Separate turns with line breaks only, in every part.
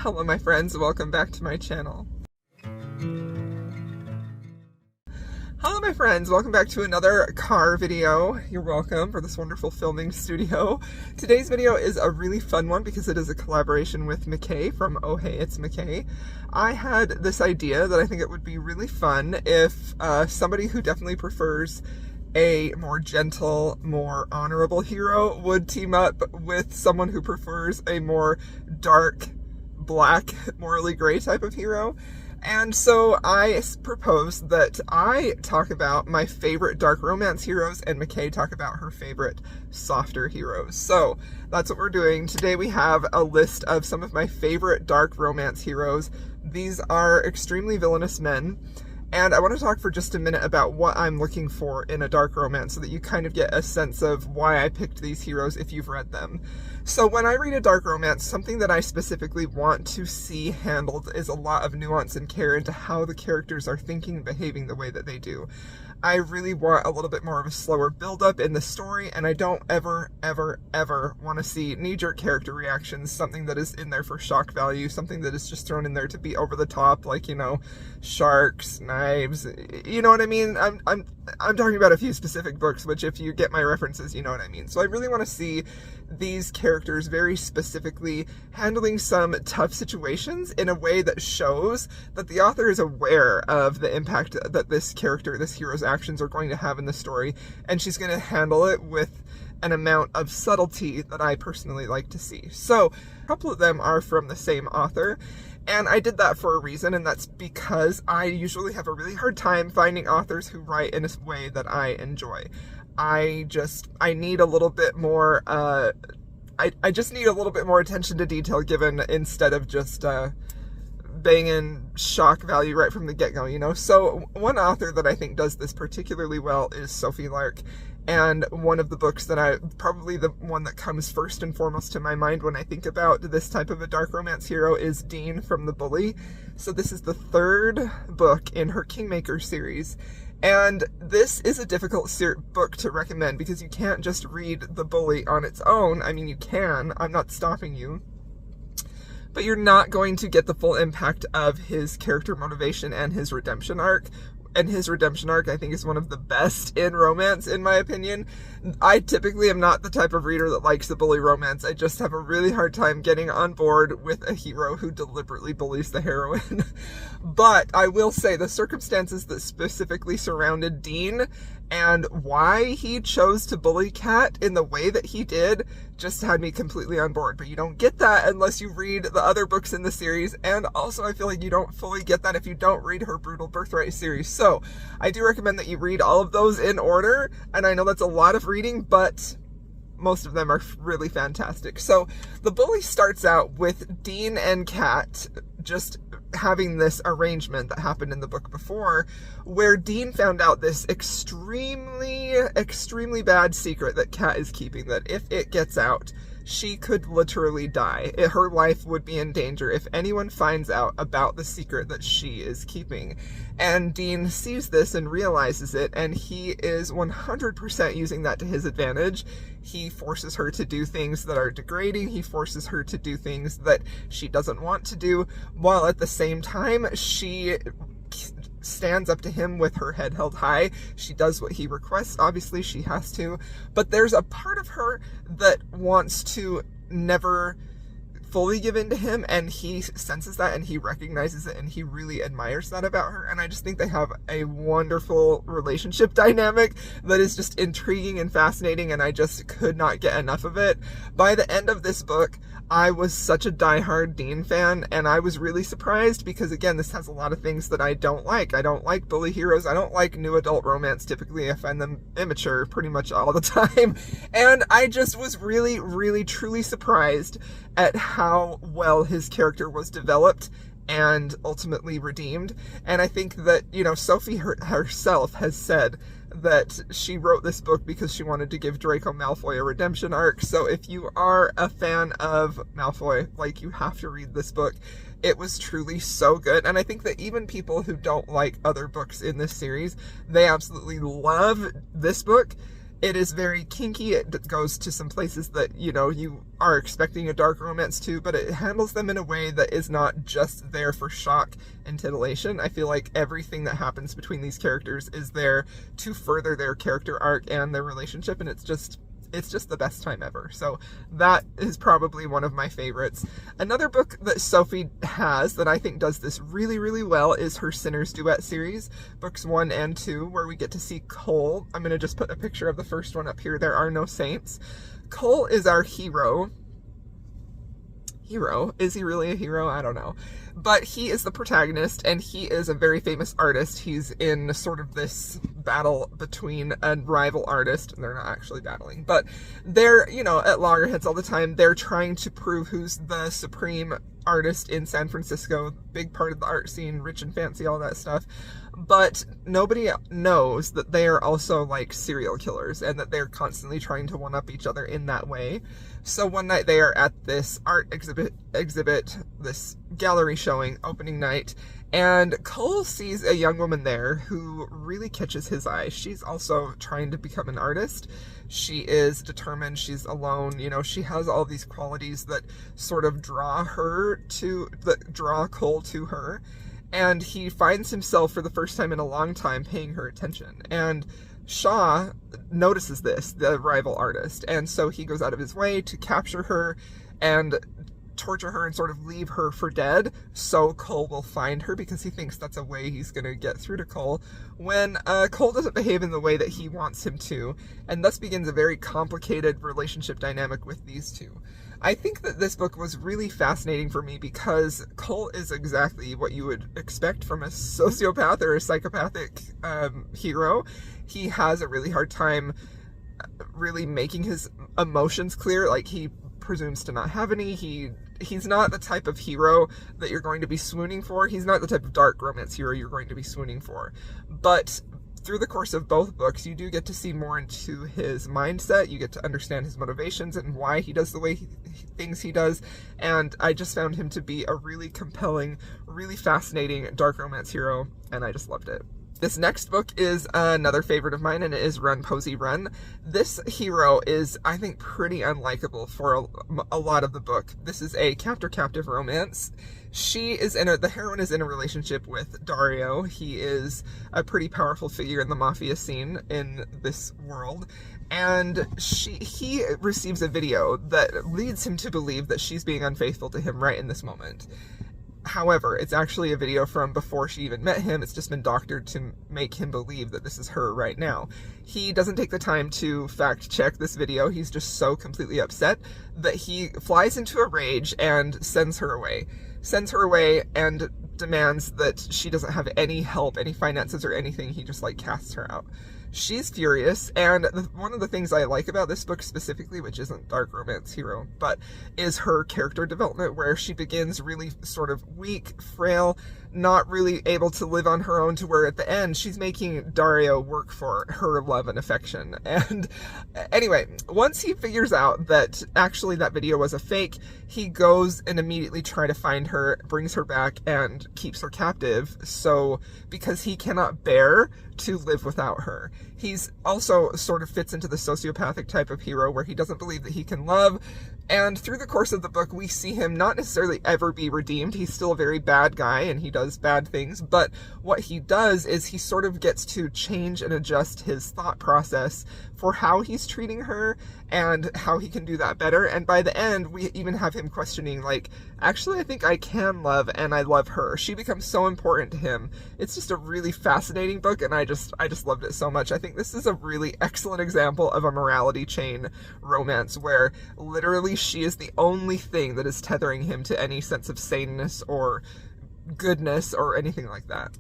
Hello my friends, welcome back to my channel. Hello my friends, welcome back to another car video. You're welcome for this wonderful filming studio. Today's video is a really fun one because it is a collaboration with McKay from Oh Hey It's McKay. I had this idea that I think it would be really fun if somebody who definitely prefers a more gentle, more honorable hero would team up with someone who prefers a more dark, black, morally gray type of hero. And so I propose that I talk about my favorite dark romance heroes and McKay talk about her favorite softer heroes. So that's what we're doing. Today we have a list of some of my favorite dark romance heroes. These are extremely villainous men. And I want to talk for just a minute about what I'm looking for in a dark romance so that you kind of get a sense of why I picked these heroes if you've read them. So when I read a dark romance, something that I specifically want to see handled is a lot of nuance and care into how the characters are thinking and behaving the way that they do. I really want a little bit more of a slower build-up in the story, and I don't ever want to see knee-jerk character reactions, something that is in there for shock value, something that is just thrown in there to be over the top, like, you know, sharks, knives, you know what I mean? I'm talking about a few specific books, which if you get my references, you know what I mean. So I really want to see these characters very specifically handling some tough situations in a way that shows that the author is aware of the impact that this character, this hero's actions are going to have in the story, and she's going to handle it with an amount of subtlety that I personally like to see. So a couple of them are from the same author, and I did that for a reason, and that's because I usually have a really hard time finding authors who write in a way that I enjoy. I need a little bit more, I just need a little bit more attention to detail given instead of just banging shock value right from the get-go, you know? So one author that I think does this particularly well is Sophie Lark. And one of the books that probably the one that comes first and foremost to my mind when I think about this type of a dark romance hero is Dean from The Bully. So this is the third book in her Kingmaker series. And this is a difficult book to recommend because you can't just read The Bully on its own. I mean, you can. I'm not stopping you. But you're not going to get the full impact of his character motivation and his redemption arc. And his redemption arc, I think, is one of the best in romance, in my opinion. I typically am not the type of reader that likes the bully romance. I just have a really hard time getting on board with a hero who deliberately bullies the heroine. But I will say the circumstances that specifically surrounded Dean and why he chose to bully Kat in the way that he did just had me completely on board. But you don't get that unless you read the other books in the series, and also I feel like you don't fully get that if you don't read her Brutal Birthright series. So I do recommend that you read all of those in order, and I know that's a lot of reading, but most of them are really fantastic. So The Bully starts out with Dean and Kat just having this arrangement that happened in the book before, where Dean found out this extremely bad secret that Kat is keeping, that if it gets out, she could literally die. Her life would be in danger if anyone finds out about the secret that she is keeping. And Dean sees this and realizes it, and he is 100% using that to his advantage. He forces her to do things that are degrading. He forces her to do things that she doesn't want to do, while at the same time, she stands up to him with her head held high. She does what he requests. Obviously, she has to. But there's a part of her that wants to never fully give in to him, and he senses that and he recognizes it and he really admires that about her. And I just think they have a wonderful relationship dynamic that is just intriguing and fascinating, and I just could not get enough of it. By the end of this book, I was such a diehard Dean fan, and I was really surprised because, again, this has a lot of things that I don't like. I don't like bully heroes. I don't like new adult romance. Typically, I find them immature pretty much all the time. And I just was really, truly surprised at how well his character was developed and ultimately redeemed. And I think that, you know, Sophie herself has said that she wrote this book because she wanted to give Draco Malfoy a redemption arc. So if you are a fan of Malfoy, like, you have to read this book. It was truly so good. And I think that even people who don't like other books in this series, they absolutely love this book. It is very kinky. It goes to some places that, you know, you are expecting a dark romance to, but it handles them in a way that is not just there for shock and titillation. I feel like everything that happens between these characters is there to further their character arc and their relationship, and it's just the best time ever. So that is probably one of my favorites. Another book that Sophie has that I think does this really, really well is her Sinners Duet series, books 1 and 2, where we get to see Cole. I'm going to just put a picture of the first one up here. There Are No Saints. Cole is our hero. Is he really a hero? I don't know. But he is the protagonist, and he is a very famous artist. He's in sort of this battle between a rival artist. They're not actually battling, but they're, you know, at loggerheads all the time. They're trying to prove who's the supreme artist in San Francisco, big part of the art scene, rich and fancy, all that stuff. But nobody knows that they are also like serial killers and that they're constantly trying to one-up each other in that way. So one night they are at this art exhibit, this gallery showing, opening night, and Cole sees a young woman there who really catches his eye. She's also trying to become an artist. She is determined, she's alone, you know, she has all these qualities that sort of draw Cole to her. And he finds himself for the first time in a long time paying her attention. And Shaw notices this, the rival artist, and so he goes out of his way to capture her and torture her and sort of leave her for dead, so Cole will find her, because he thinks that's a way he's going to get through to Cole, when Cole doesn't behave in the way that he wants him to, and thus begins a very complicated relationship dynamic with these two. I think that this book was really fascinating for me because Cole is exactly what you would expect from a sociopath or a psychopathic hero. He has a really hard time really making his emotions clear. Like, he presumes to not have any. He's not the type of hero that you're going to be swooning for. He's not the type of dark romance hero you're going to be swooning for. But through the course of both books, you do get to see more into his mindset. You get to understand his motivations and why he does the way things he does. And I just found him to be a really compelling, really fascinating dark romance hero, and I just loved it. This next book is another favorite of mine, and it is Run, Posey, Run. This hero is, I think, pretty unlikable for a lot of the book. This is a captor-captive romance. The heroine is in a relationship with Dario. He is a pretty powerful figure in the mafia scene in this world. And he receives a video that leads him to believe that she's being unfaithful to him right in this moment. However, it's actually a video from before she even met him. It's just been doctored to make him believe that this is her right now. He doesn't take the time to fact check this video. He's just so completely upset that he flies into a rage and sends her away and demands that she doesn't have any help, any finances or anything. He just like casts her out. She's furious, and one of the things I like about this book specifically, which isn't dark romance hero, but is her character development, where she begins really sort of weak, frail, not really able to live on her own, to where at the end she's making Dario work for her love and affection. And anyway, once he figures out that actually that video was a fake, he goes and immediately tries to find her, brings her back, and keeps her captive, because he cannot bear to live without her. He's also sort of fits into the sociopathic type of hero where he doesn't believe that he can love, and through the course of the book we see him not necessarily ever be redeemed. He's still a very bad guy and he does bad things, but what he does is he sort of gets to change and adjust his thought process for how he's treating her and how he can do that better. And by the end, we even have him questioning, like, actually I think I can love, and I love her. She becomes so important to him. It's just a really fascinating book, and I just loved it so much. I think this is a really excellent example of a morality chain romance where literally she is the only thing that is tethering him to any sense of saneness or goodness or anything like that.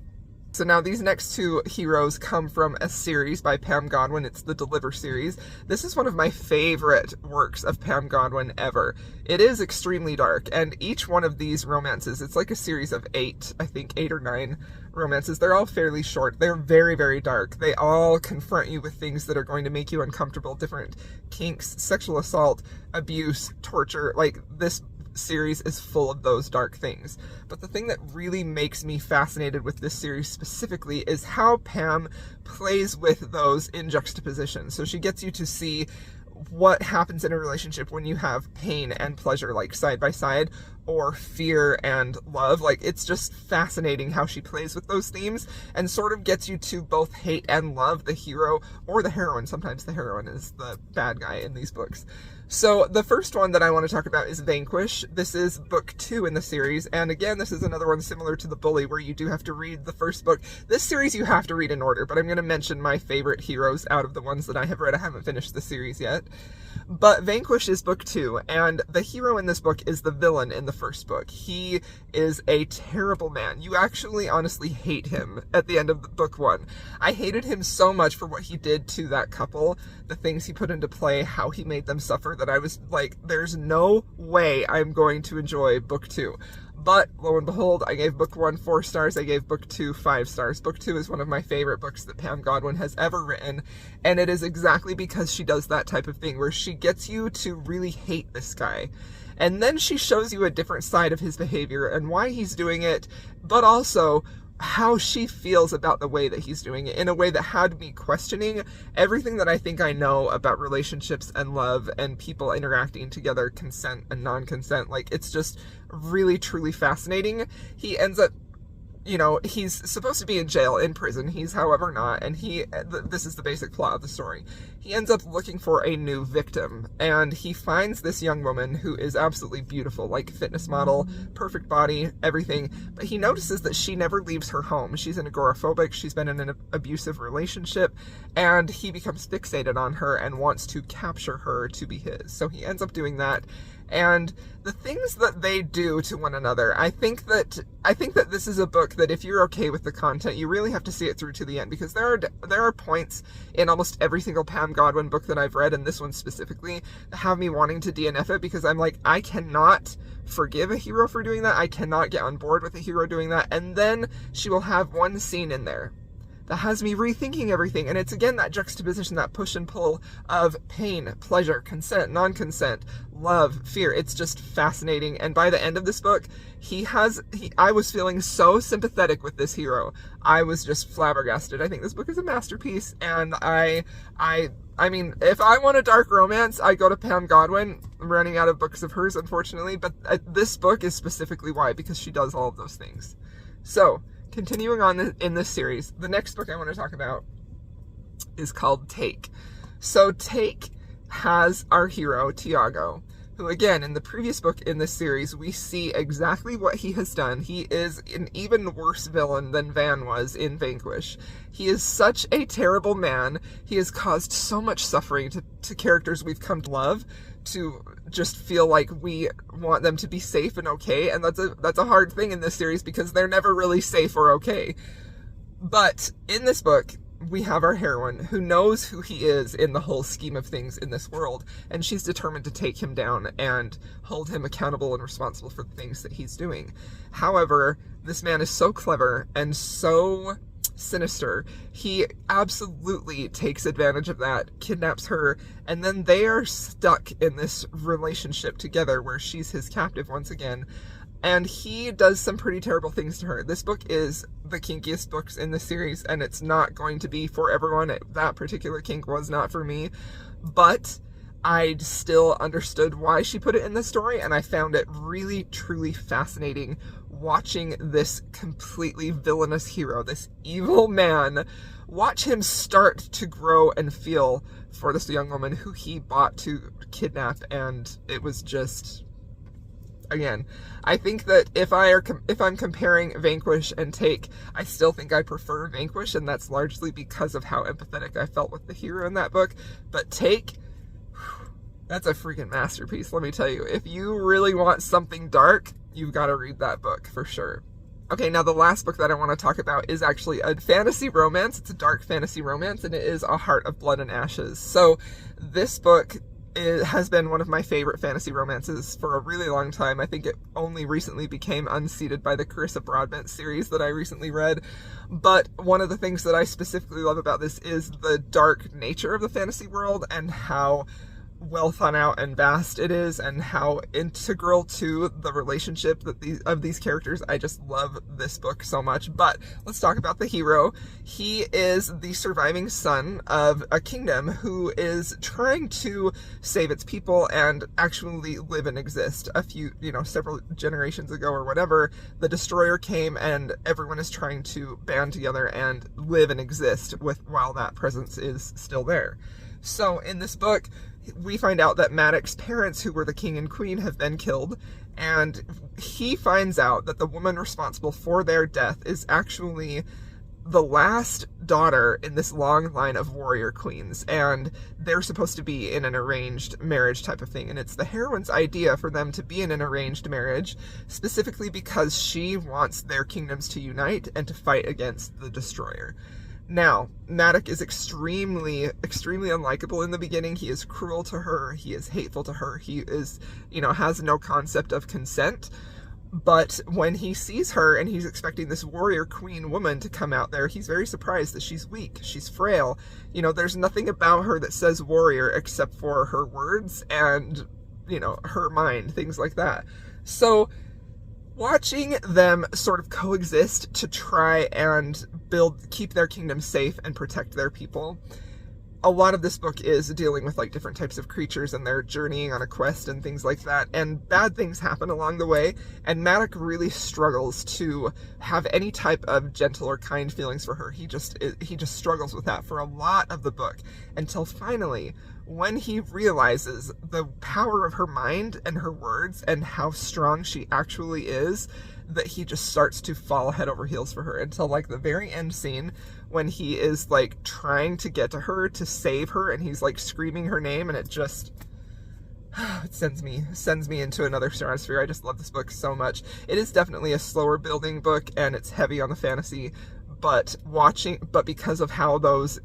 So now these next two heroes come from a series by Pam Godwin. It's the Deliver series. This is one of my favorite works of Pam Godwin ever. It is extremely dark, and each one of these romances, it's like a series of 8 or 9 romances. They're all fairly short. They're very, very dark. They all confront you with things that are going to make you uncomfortable, different kinks, sexual assault, abuse, torture. Like, this series is full of those dark things. But the thing that really makes me fascinated with this series specifically is how Pam plays with those in juxtaposition. So she gets you to see what happens in a relationship when you have pain and pleasure like side by side, or fear and love. Like, it's just fascinating how she plays with those themes and sort of gets you to both hate and love the hero or the heroine. Sometimes the heroine is the bad guy in these books. So the first one that I want to talk about is Vanquish. This is book 2 in the series, and again, this is another one similar to The Bully, where you do have to read the first book. This series you have to read in order, but I'm going to mention my favorite heroes out of the ones that I have read. I haven't finished the series yet. But Vanquish is book 2, and the hero in this book is the villain in the first book. He is a terrible man. You actually honestly hate him at the end of book 1. I hated him so much for what he did to that couple, the things he put into play, how he made them suffer, that I was like, there's no way I'm going to enjoy book 2. But lo and behold, I gave book 1 4 stars, I gave book 2 5 stars. Book 2 is one of my favorite books that Pam Godwin has ever written, and it is exactly because she does that type of thing, where she gets you to really hate this guy. And then she shows you a different side of his behavior and why he's doing it, but also how she feels about the way that he's doing it, in a way that had me questioning everything that I think I know about relationships and love and people interacting together, consent and non-consent. Like, it's just really, truly fascinating. He ends up, you know, he's supposed to be in jail, in prison. He's, however, not, and this is the basic plot of the story. He ends up looking for a new victim, and he finds this young woman who is absolutely beautiful, like fitness model, perfect body, everything, but he notices that she never leaves her home. She's an agoraphobic, she's been in an abusive relationship, and he becomes fixated on her and wants to capture her to be his. So he ends up doing that. And the things that they do to one another, I think that this is a book that if you're okay with the content, you really have to see it through to the end, because there are points in almost every single Pam Godwin book that I've read, and this one specifically, that have me wanting to DNF it, because I'm like, I cannot forgive a hero for doing that. I cannot get on board with a hero doing that. And then she will have one scene in there that has me rethinking everything. And it's again that juxtaposition, that push and pull of pain, pleasure, consent, non-consent, love, fear. It's just fascinating. And by the end of this book, I was feeling so sympathetic with this hero. I was just flabbergasted. I think this book is a masterpiece. And I mean, if I want a dark romance, I go to Pam Godwin. I'm running out of books of hers, unfortunately, but this book is specifically why, because she does all of those things. So, continuing on in this series, the next book I want to talk about is called Take. So Take has our hero, Tiago, who again, in the previous book in this series, we see exactly what he has done. He is an even worse villain than Van was in Vanquish. He is such a terrible man. He has caused so much suffering to characters we've come to love, to just feel like we want them to be safe and okay, and that's a hard thing in this series, because they're never really safe or okay. But in this book, we have our heroine who knows who he is in the whole scheme of things in this world, and she's determined to take him down and hold him accountable and responsible for the things that he's doing. However, this man is so clever and so sinister. He absolutely takes advantage of that, kidnaps her, and then they are stuck in this relationship together where she's his captive once again, and he does some pretty terrible things to her. This book is the kinkiest books in the series, and it's not going to be for everyone. That particular kink was not for me, but I still understood why she put it in the story, and I found it really, truly fascinating watching this completely villainous hero, this evil man, watch him start to grow and feel for this young woman who he bought to kidnap. And it was just, again, I think that if I'm comparing Vanquish and Take, I still think I prefer Vanquish, and that's largely because of how empathetic I felt with the hero in that book. But Take, that's a freaking masterpiece, let me tell you. If you really want something dark, you've got to read that book for sure. Okay, now the last book that I want to talk about is actually a fantasy romance. It's a dark fantasy romance, and it is A Heart of Blood and Ashes. So this book has been one of my favorite fantasy romances for a really long time. I think it only recently became unseated by the Carissa Broadbent series that I recently read. But one of the things that I specifically love about this is the dark nature of the fantasy world, and how well thought out and vast it is, and how integral to the relationship that these characters. I just love this book so much. But let's talk about the hero. He is the surviving son of a kingdom who is trying to save its people and actually live and exist. Several generations ago or whatever, the destroyer came and everyone is trying to band together and live and exist while that presence is still there. So in this book, we find out that Maddox's parents, who were the king and queen, have been killed, and he finds out that the woman responsible for their death is actually the last daughter in this long line of warrior queens, and they're supposed to be in an arranged marriage type of thing, and it's the heroine's idea for them to be in an arranged marriage, specifically because she wants their kingdoms to unite and to fight against the destroyer. Now, Maddox is extremely, extremely unlikable in the beginning. He is cruel to her. He is hateful to her. He is, has no concept of consent. But when he sees her and he's expecting this warrior queen woman to come out there, he's very surprised that she's weak. She's frail. There's nothing about her that says warrior except for her words and, her mind, things like that. So watching them sort of coexist to try and keep their kingdom safe and protect their people. A lot of this book is dealing with like different types of creatures and they're journeying on a quest and things like that, and bad things happen along the way, and Maddox really struggles to have any type of gentle or kind feelings for her. He just struggles with that for a lot of the book, until finally, when he realizes the power of her mind and her words and how strong she actually is, that he just starts to fall head over heels for her, until like the very end scene when he is like trying to get to her to save her, and he's like screaming her name, and it just it sends me into another stratosphere. I just love this book so much. It is definitely a slower building book and it's heavy on the fantasy, but because of how those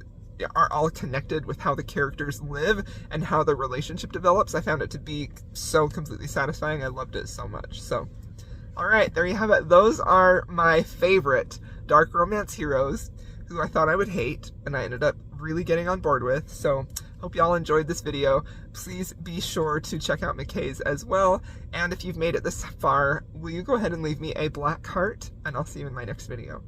are all connected with how the characters live and how the relationship develops, I found it to be so completely satisfying. I loved it so much. So alright, there you have it. Those are my favorite dark romance heroes who I thought I would hate, and I ended up really getting on board with. So hope y'all enjoyed this video. Please be sure to check out McKay's as well. And if you've made it this far, will you go ahead and leave me a black heart? And I'll see you in my next video.